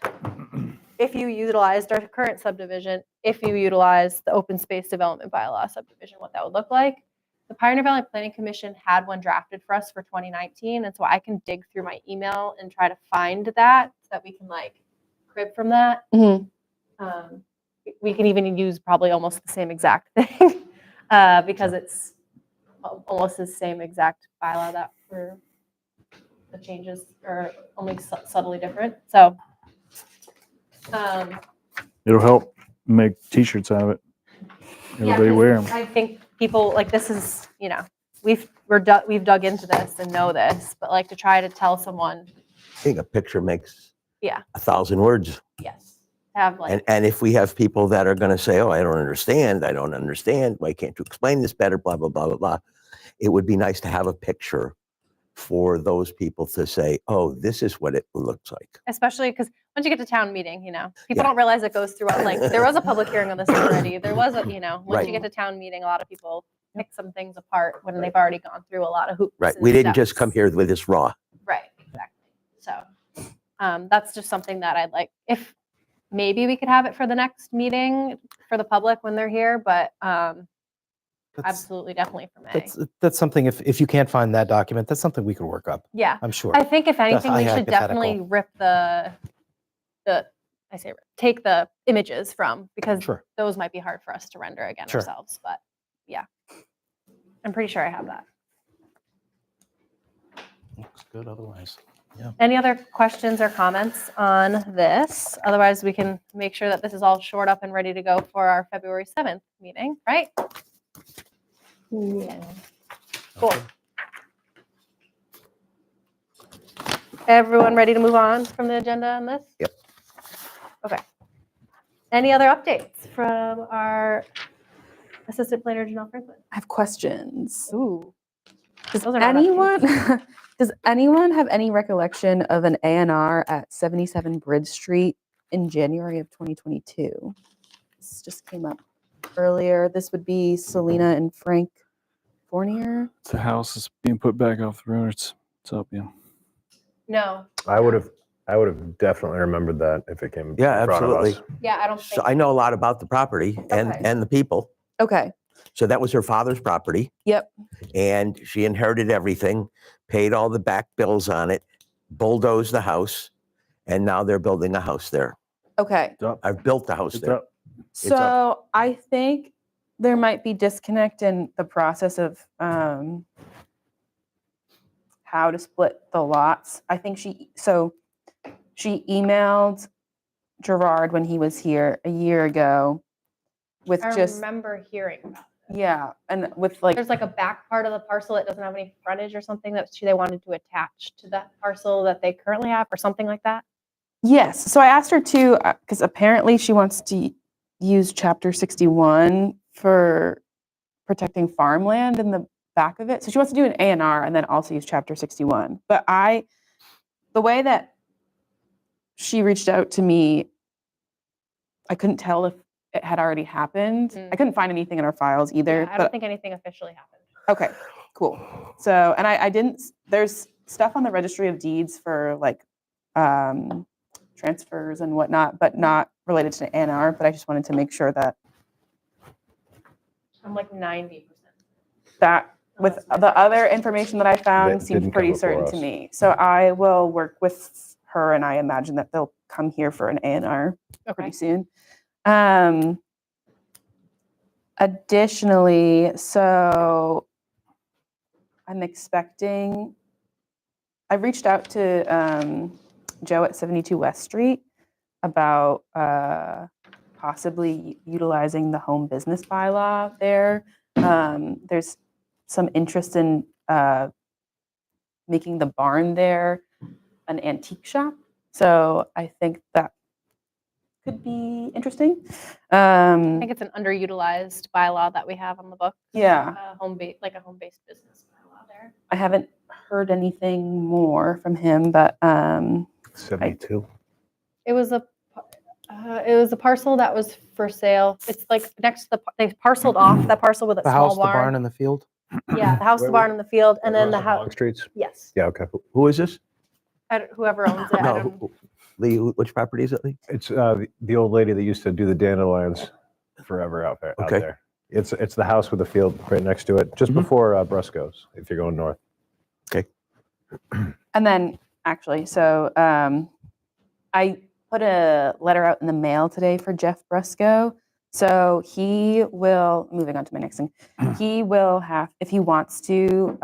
if you utilized our current subdivision, if you utilized the open space development bylaw subdivision, what that would look like. The Pioneer Valley Planning Commission had one drafted for us for 2019, and so I can dig through my email and try to find that so that we can crib from that. Mhm. We can even use probably almost the same exact thing because it's almost the same exact bylaw that we're the changes are only subtly different. So, It'll help make t-shirts out of it. Everybody wear them. I think people this is, we've dug into this and know this, but to try to tell someone, I think a picture makes Yeah. 1,000 words. yes, have And if we have people that are going to say, oh, I don't understand, why can't you explain this better, blah, blah, blah, blah, blah. It would be nice to have a picture for those people to say, oh, this is what it looks like. especially because once you get to town meeting, people Yeah. don't realize it goes through. There was a public hearing on this already. There was once Right. you get to town meeting, a lot of people pick some things apart when they've already gone through a lot of hoops. Right. and We didn't just steps. come here with this raw. Right, exactly. So that's just something that I'd like, if maybe we could have it for the next meeting for the public when they're here, but that's, absolutely, definitely for May. that's something, if you can't find that document, that's something we could work up, Yeah, I'm sure. I think if anything, we should hypothetical. definitely rip take the images from, because Sure. those might be hard for us to render again Sure. ourselves, but yeah. I'm pretty sure I have that. Looks good otherwise. Any other questions or comments on this? Otherwise, we can make sure that this is all shored up and ready to go for our February 7th meeting, right? Yeah. Cool. Everyone ready to move on from the agenda on this? Yep. Okay. Any other updates from our Assistant Planner, Janelle Franklin? I have questions. Ooh. Does Those are not anyone does anyone have any recollection of an A&R at 77 Bridge Street in January of 2022? This just came up earlier. This would be Selena and Frank Fournier. The house is being put back off the road. It's up, yeah. No. I would have definitely remembered that if it came Yeah, in front of us. absolutely. Yeah, I don't So think. I know a lot about the property and, Okay. and the people. Okay. So that was her father's property. Yep. And she inherited everything, paid all the back bills on it, bulldozed the house, and now they're building a house there. Okay. It's up. I've built the house It's there. up. It's up. So I think there might be disconnect in the process of how to split the lots. I think she emailed Gerard when he was here a year ago with I just remember hearing about it. yeah, and with like There's like a back part of the parcel that doesn't have any frontage or something that they wanted to attach to that parcel that they currently have or something like that. yes. So I asked her to because apparently she wants to use Chapter 61 for protecting farmland in the back of it. So she wants to do an A&R and then also use Chapter 61. But the way that she reached out to me, I couldn't tell if it had already happened. Mm. I couldn't find anything in our files either. Yeah, I but don't think anything officially happened. okay, cool. So, and I didn't, there's stuff on the registry of deeds for like transfers and whatnot, but not related to A&R, but I just wanted to make sure that I'm like 90%. that with the other information that I found That seems didn't pretty come before certain to us. me. So I will work with her and I imagine that they'll come here for an A&R Okay. pretty soon. Additionally, so I'm expecting, I've reached out to Joe at 72 West Street about possibly utilizing the home business bylaw there. There's some interest in making the barn there an antique shop. So I think that could be interesting. I think it's an underutilized bylaw that we have on the book. Yeah, Like a home-based business bylaw there. I haven't heard anything more from him, but 72. It was a parcel that was for sale. It's like next to they parceled off that parcel with a The small house, the barn, and the field. Yeah, the house, the Where barn, and the field, and then the Long house. Streets? Yes, Yeah, okay. Who is this? whoever owns it. I No, don't- Lee, which property is it, Lee? It's the old lady that used to do the dandelions forever out there. Okay. Out there. It's the house with the field right next to it, just Mhm. before Brusco's, if you're going north. and then actually, so I put a letter out in the mail today for Jeff Brusco. So he will, moving on to my next thing, he will have, if he wants to,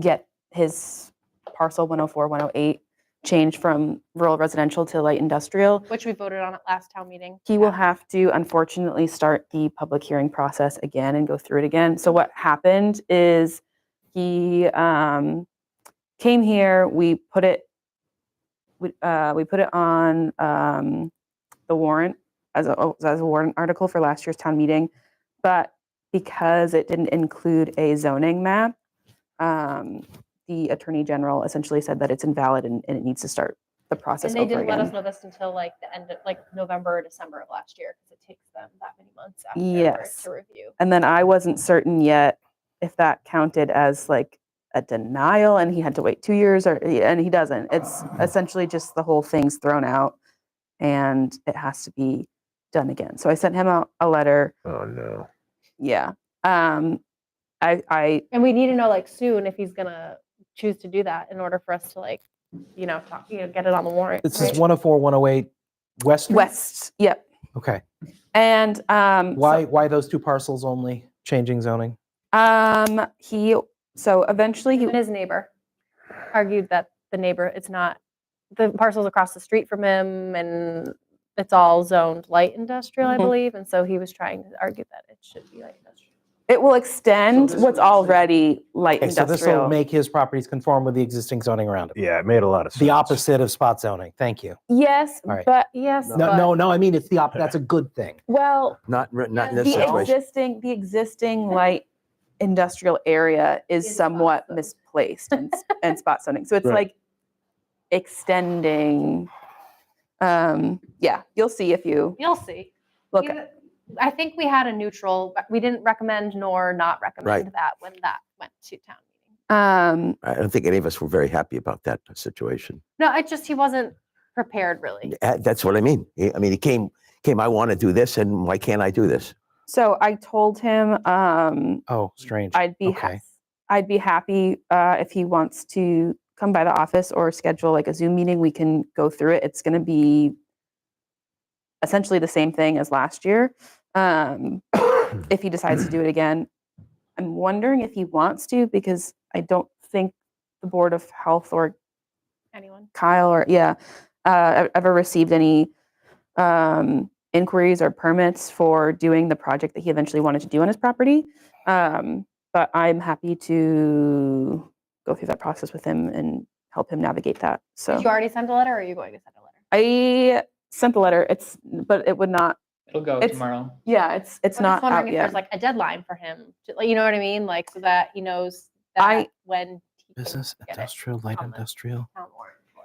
get his parcel 104, 108 changed from rural residential to light industrial. which we voted on at last town meeting. He will Yeah. have to unfortunately start the public hearing process again and go through it again. So what happened is he came here, we put it on the warrant as a warrant article for last year's town meeting, but because it didn't include a zoning map, the Attorney General essentially said that it's invalid and it needs to start the process And they over didn't let again. us know this until like the end of like November or December of last year because it takes them that many months after Yes. to review. And then I wasn't certain yet if that counted as like a denial and he had to wait 2 years and he doesn't. It's essentially just the whole thing's thrown out and it has to be done again. So I sent him a letter. Oh no. Yeah. I And we need to know like soon if he's gonna choose to do that in order for us to like, get it on the warrant. This right? is 104, 108 West Street? West. Yep. Okay. And Why those two parcels only changing zoning? so eventually And his neighbor argued that the parcel's across the street from him and it's all zoned light industrial, I Mhm. believe. And so he was trying to argue that it should be light industrial. it will extend this what's will- already light Okay, so this will industrial. make his properties conform with the existing zoning around it. Yeah, it made a lot of sense. The opposite of spot zoning. Thank you. Yes, All right. but Yes, No, I mean, it's the that's a good thing. well, Not in this the situation. existing light industrial area is Is somewhat spot zoned. misplaced and spot zoning. So it's Right. like extending. Yeah, you'll see if you you'll see. look. I think we had a neutral, we didn't recommend nor not recommend Right. that when that went to town meeting. I don't think any of us were very happy about that situation. No, he wasn't prepared really. That's what I mean. He came, I want to do this, and why can't I do this? So I told him Oh, strange. I'd be Okay. I'd be happy if he wants to come by the office or schedule like a Zoom meeting, we can go through it. It's going to be essentially the same thing as last year. If he decides to do it again, I'm wondering if he wants to, because I don't think the Board of Health or Anyone? Kyle or ever received any inquiries or permits for doing the project that he eventually wanted to do on his property. But I'm happy to go through that process with him and help him navigate that. So Did you already send a letter, or are you going to send a letter? I sent the letter. But it would not. It'll go It's- tomorrow. Yeah, it's I'm not just wondering out if yet. there's like a deadline for him. You know what I mean? Like, so that he knows that I- when he can Business, get it industrial, light on the industrial. town warrant for.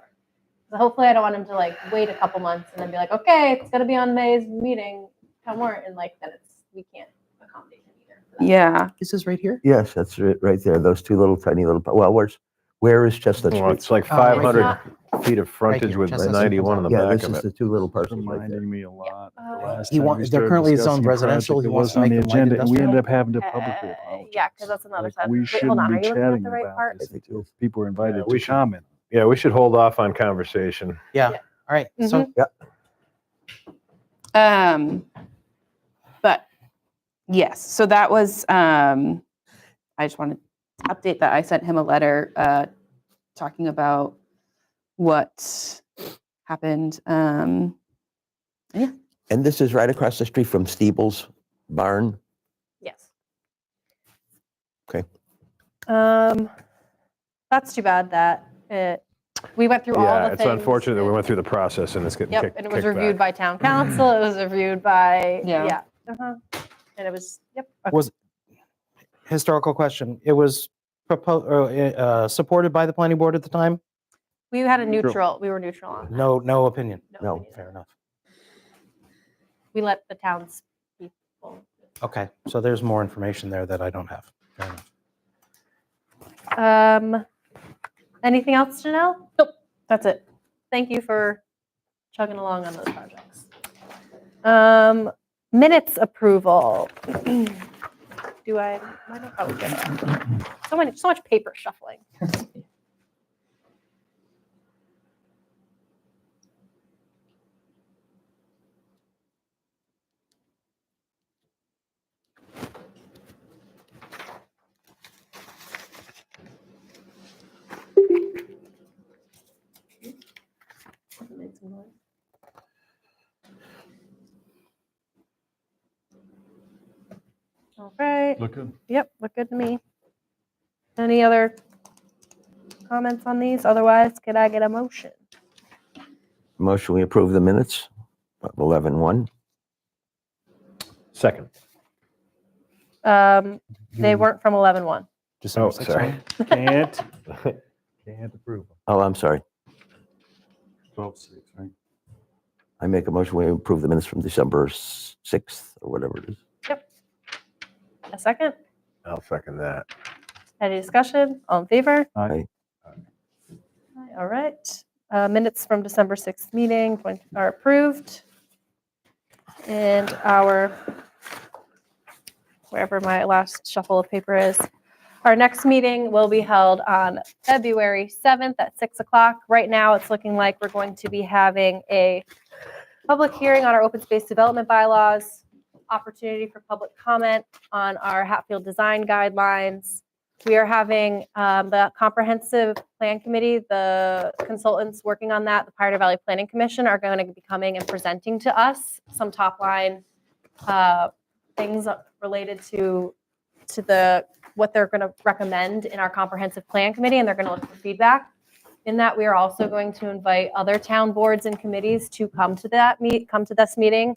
So hopefully, I don't want him to like wait a couple months and then be like, okay, it's gonna be on May's meeting town warrant, and like then we can't accommodate him either. for that. Yeah. This is right here? Yes, that's it right there. Those two little tiny little, well, where is Chestnut Well, Street? it's like It's 500 not- feet of frontage here, with Chestnut Street 91 on the comes Yeah, back this of is it. the two little parcels right there. Reminding me a lot. Uh, The last He time want- we they're started currently discussing zoned a residential. project, He it wants was to on make the them light agenda, and we ended up industrial. having to publicly apologize. Yeah, because that's another Like, side. we Wait, shouldn't hold on. be Are you looking at chatting the right about part? this I think until it is. people are invited we to should- comment. Yeah, we should hold off on conversation. Yeah, all right. So But yes, so that was, I just wanted to update that. I sent him a letter talking about what happened. And this is right across the street from Steeble's barn. Yes. Okay. That's too bad that we went through all Yeah, the it's things. unfortunate that we went through the process and it's getting Yep, kicked and it was kicked reviewed back. by town council. It was reviewed by Yeah. and it was okay. was historical question. It was proposed, supported by the planning board at the time? We had a neutral. We were neutral on that. No opinion. No. opinion. Fair enough. We let the towns people. Okay, so there's more information there that I don't have. Fair enough. Anything else, Janelle? Nope, that's it. Thank you for chugging along on those projects. Minutes approval. Do I? Why don't I get that? So much paper shuffling. Made some noise. All right. Look good. Yep, look good to me. Any other comments on these? Otherwise, could I get a motion? Motion, we approve the minutes of 11-1. Second. They weren't from 11-1. December Oh, 6th, sorry. right? Can't approve them. Oh, I'm sorry. 12-6, right? I make a motion, we approve the minutes from December 6th or whatever it is. A second? I'll second that. Any discussion? All in favor? Aye. All right. Minutes from December 6th meeting are approved. And wherever my last shuffle of paper is, our next meeting will be held on February 7th at 6 o'clock. Right now, it's looking like we're going to be having a public hearing on our open space development bylaws, opportunity for public comment on our Hatfield design guidelines. We are having the comprehensive plan committee, the consultants working on that, the Pioneer Valley Planning Commission are going to be coming and presenting to us some top line things related to what they're going to recommend in our comprehensive plan committee, and they're going to look for feedback. In that, we are also going to invite other town boards and committees to come to this meeting.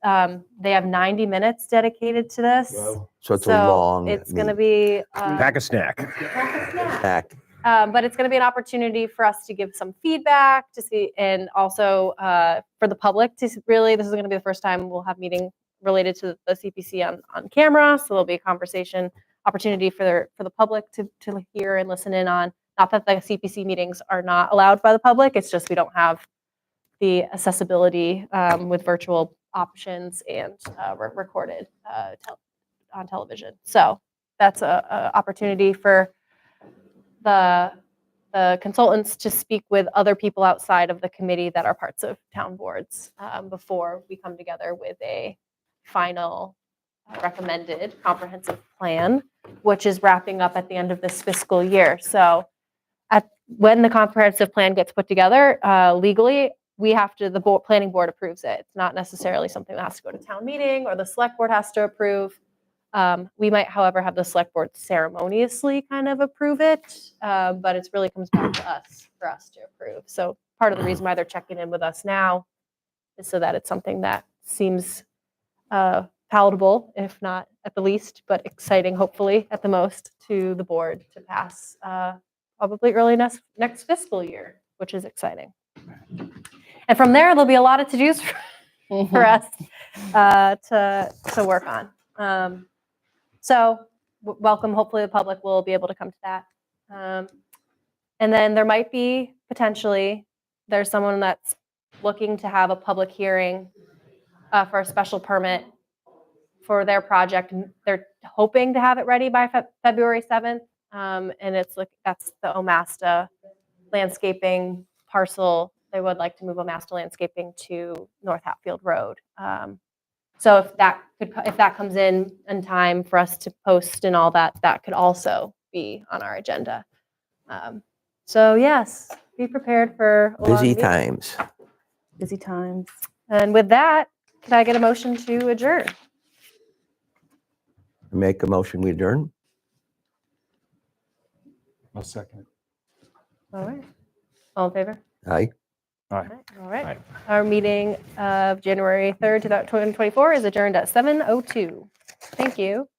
They have 90 minutes dedicated to this. So it's a long It's going to meeting. be Pack a snack. Act. but it's going to be an opportunity for us to give some feedback to see, and also for the public to really. This is going to be the first time we'll have meeting related to the CPC on camera, so there'll be a conversation opportunity for the public to hear and listen in on. Not that the CPC meetings are not allowed by the public, it's just we don't have the accessibility with virtual options and recorded on television. So that's a opportunity for the the consultants to speak with other people outside of the committee that are parts of town boards before we come together with a final recommended comprehensive plan, which is wrapping up at the end of this fiscal year. So when the comprehensive plan gets put together legally, we have to, the planning board approves it. It's not necessarily something that has to go to town meeting or the select board has to approve. We might, however, have the select board ceremoniously kind of approve it, but it really comes back to us for us to approve. So part of the reason why they're checking in with us now is so that it's something that seems palatable, if not at the least, but exciting, hopefully, at the most, to the board to pass probably early next fiscal year, which is exciting. And from there, there'll be a lot of to-dos for us to work on. So welcome. Hopefully the public will be able to come to that. And then there might be potentially, there's someone that's looking to have a public hearing for a special permit for their project. They're hoping to have it ready by February 7th. And it's like, that's the Omasta landscaping parcel. They would like to move Omasta landscaping to North Hatfield Road. So if that comes in time for us to post and all that, that could also be on our agenda. So yes, be prepared for a long Busy meeting. times. Busy times. And with that, can I get a motion to adjourn? Make a motion, we adjourn. I'll second it. All right. All in favor? Aye. All right. All right. Aye. Our meeting of January 3rd, 2024 is adjourned at 7:02. Thank you.